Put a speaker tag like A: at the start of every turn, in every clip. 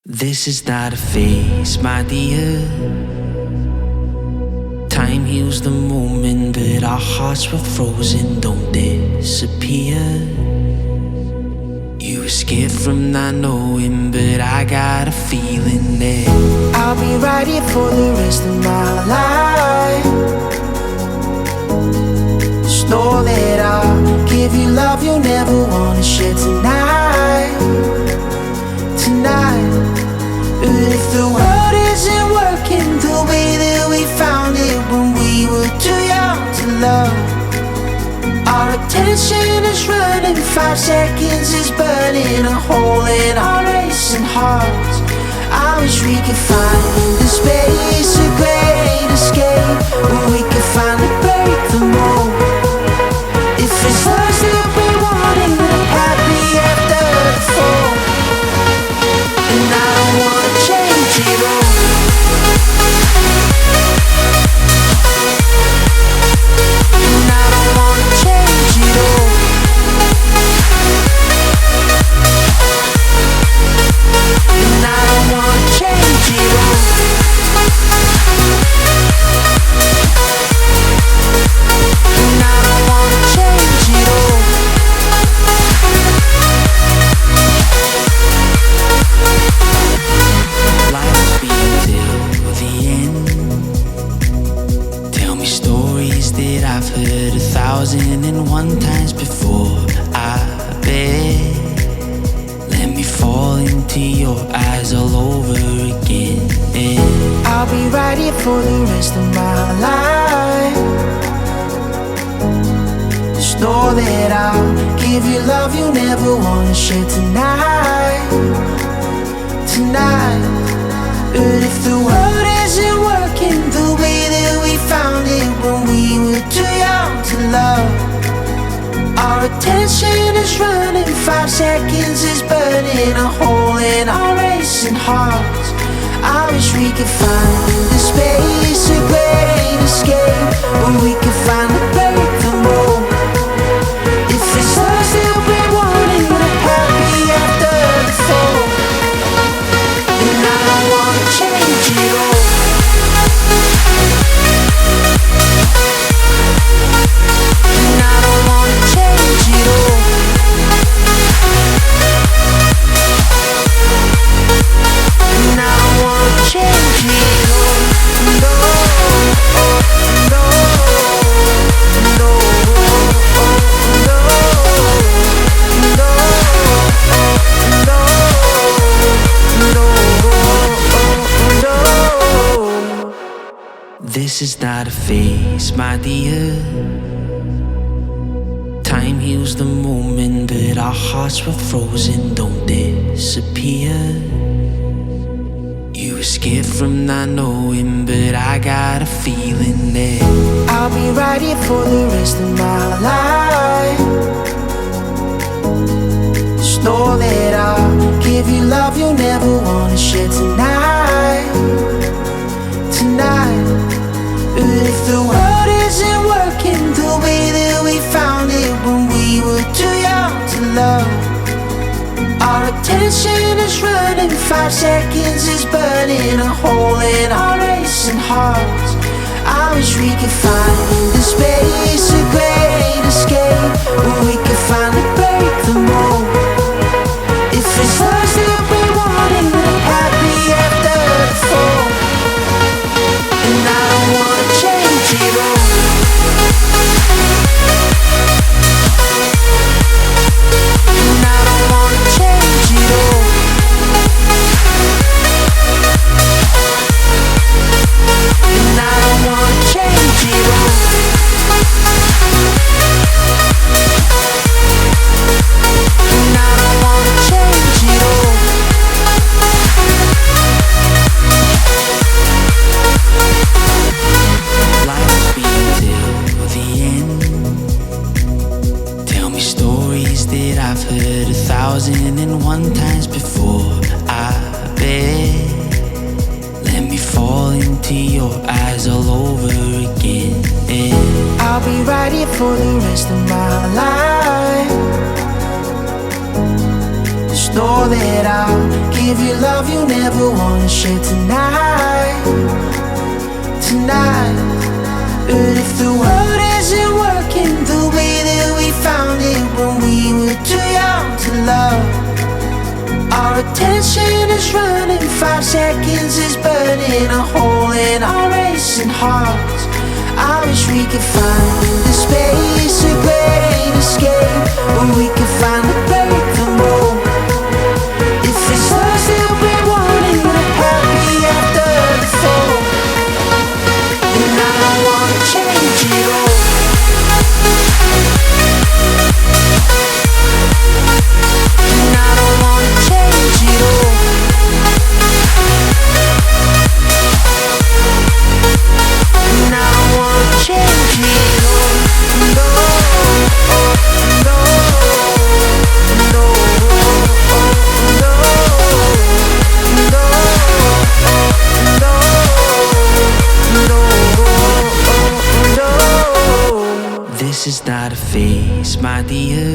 A: This is not a phase, my dear. Time heals the moment, but our hearts were frozen, don't disappear. You were scared from not knowing, but I got a feeling that
B: I'll be right here for the rest of my life. Just know that I'll give you love you'll never wanna share tonight. But if the world isn't working the way that we found it when we were too young to love, our attention is running, 5 seconds is burning a hole in our racing hearts. I wish we could find the space, a great escape, where we could finally break the mold. If it's us that we wanted, happy after the fall. And I don't wanna change it all. And I don't wanna change it all. And I don't wanna change it all. And I don't wanna change it all.
A: life's been till the end. Tell me stories that I've heard 1,001 times before. I bet. Let me fall into your eyes all over again.
B: I'll be right here for the rest of my life. Just know that I'll give you love you'll never wanna share tonight. But if the world isn't working the way that we found it when we were too young to love, our attention is running, 5 seconds is burning a hole in our racing hearts. I wish we could find the space, a great escape, where we could finally break the mold. If it's us that we wanted, happy after the fall. And I don't wanna change it all. And I don't wanna change it all. And I don't wanna change it all. No, no, no, no, no.
A: This is not a phase, my dear. Time heals the moment, but our hearts were frozen, don't disappear. You were scared from not knowing, but I got a feeling that
B: I'll be right here for the rest of my life. Just know that I'll give you love you'll never wanna share tonight. But if the world isn't working the way that we found it when we were too young to love, our attention is running, 5 seconds is burning a hole in our racing hearts. I wish we could find the space, a great escape, where we could finally break the mold. If it's us that we wanted, happy after the fall. And I don't wanna change it all. And I don't wanna change it all. And I don't wanna change it all. And I don't wanna change it all.
A: life's been till the end. Tell me stories that I've heard 1,001 times before. I bet. Let me fall into your eyes all over again.
B: I'll be right here for the rest of my life. Just know that I'll give give you love you never wanna share tonight, tonight. But if the world isn't working the way that we found it when we were too young to love, our attention is running, 5 seconds is burning a hole in our racing hearts. I wish we could find the space, a great escape, where we could finally break the mold. If it's us that we wanted, we're happy after the fall. And I don't wanna change it all. And I don't wanna change it all. And I don't wanna change it all. No, no, no, no, no. This is not a phase, my dear.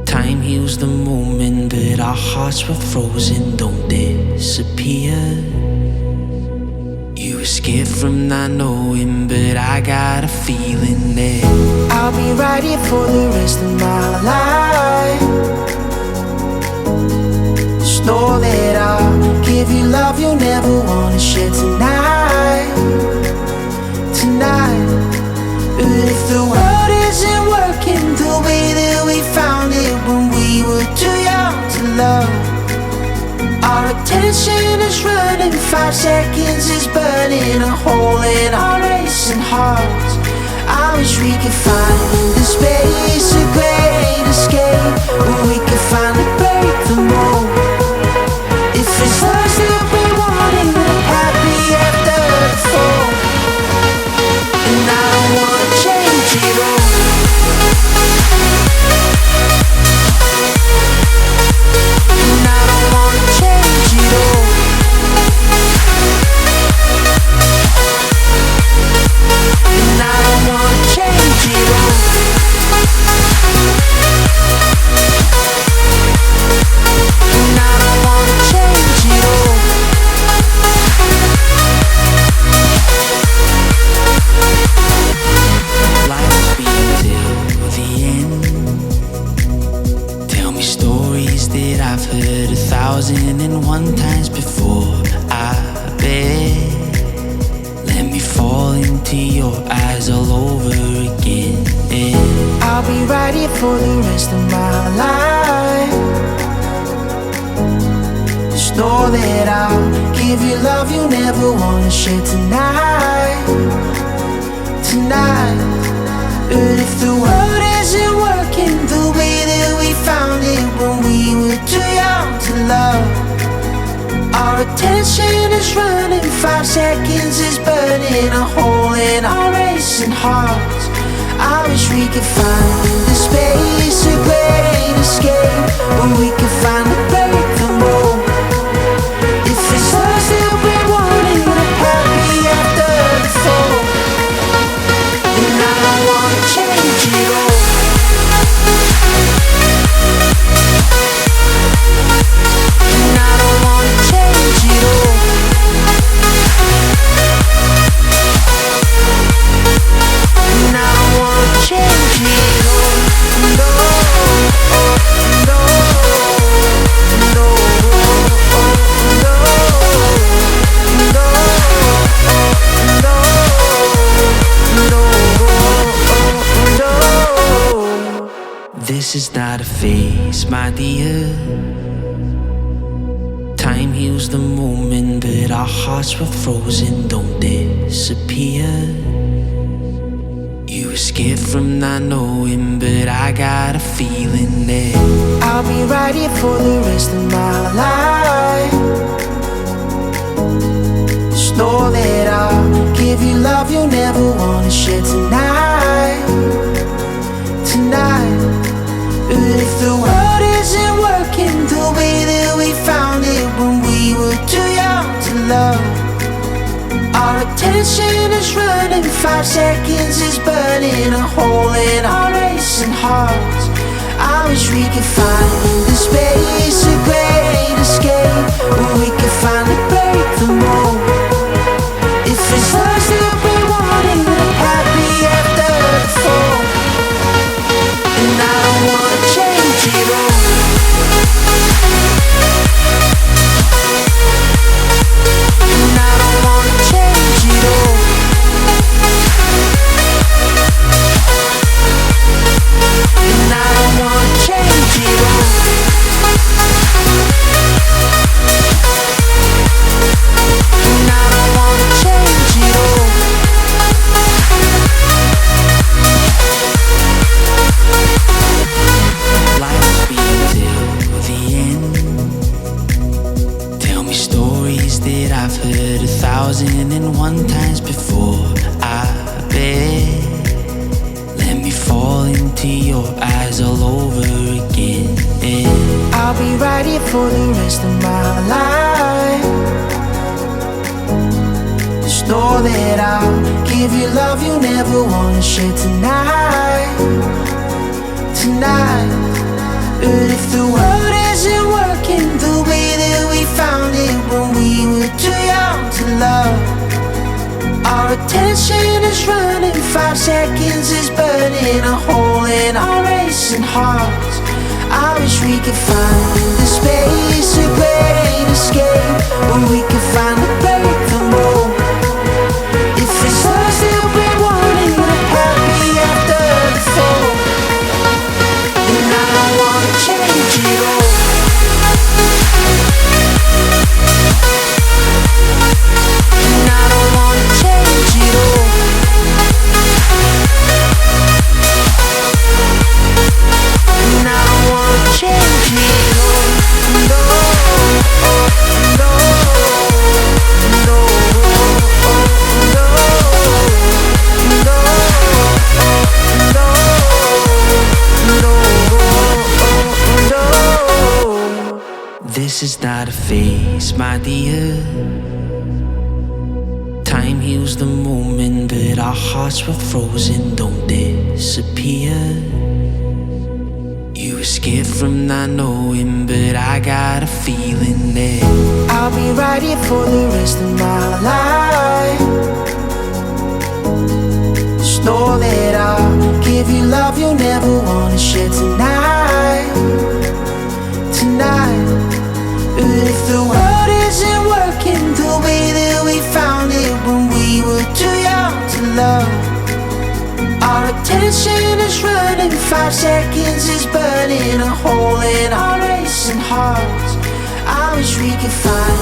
B: Time heals the moment, but our hearts were frozen, don't disappear. You were scared from not knowing, but I got a feeling that I'll be right here for the rest of my life. Just know that I'll give you love you'll never wanna share tonight, tonight. But if the world isn't working the way that we found it when we were too young to love, our attention is running, 5 seconds is burning a hole in our racing hearts. I wish we could find the space, a great escape, where we could finally break the mold. If it's us that we wanted, we're happy after the fall. And I don't wanna change it all. And I don't wanna change it all. And I don't wanna change it all. And I don't wanna change it all. Life being till the end. Tell me stories that I've heard 1,001 times before. I bet. Let me fall into your eyes all over again. I'll be right here for the rest of my life. Just know that I'll give you love you'll never wanna share tonight, tonight. But if the world isn't working the way that we found it when we were too young to love, our attention is running, 5 seconds is burning a hole in our racing hearts. I wish we could find the space, a great escape, where we could finally break the mold. If it's us that we wanted, we're happy after the fall. And I don't wanna change it all. And I don't wanna change it all. And I don't wanna change it all. No, no, no, no, no. This is not a phase, my dear. Time heals the moment, but our hearts were frozen, don't disappear. You were scared from not knowing, but I got a feeling that I'll be right here for the rest of my life. Just know that I'll give you love you'll never wanna share tonight, tonight. But if the world isn't working the way that we found it when we were too young to love, our attention is running, 5 seconds is burning a hole in our racing hearts. I wish we could find the space, a great escape, where we could finally break the mold. If it's us that we wanted, happy after the fall. And I don't wanna change it all. And I don't wanna change it all. And I don't wanna change it all. And I don't wanna change it all.
A: Life's been till the end. Tell me stories that I've heard 1,001 times before. I bet. Let me fall into your eyes all over again.
B: I'll be right here for the rest of my life. Just know that I'll give you love you never wanna share tonight. Tonight. But if the world isn't working the way that we found it when we were too young to love, our attention is running, 5 seconds is burning a hole in our racing hearts. I wish we could find the space, a great escape, where we could finally break the mold. If it's us that we wanted, happy after the fall. And I don't wanna change it all. And I don't wanna change it all. And I don't wanna change it all. No, no, no, no, no.
A: This is not a phase, my dear. Time heals the moment, but our hearts were frozen, don't disappear. You were scared from not knowing, but I got a feeling that
B: I'll be right here for the rest of my life. Just know that I'll give you love you'll never wanna share tonight. Tonight. But if the world isn't working the way that we found it when we were too young to love, our attention is running, 5 seconds is burning a hole in our racing hearts. I wish we could find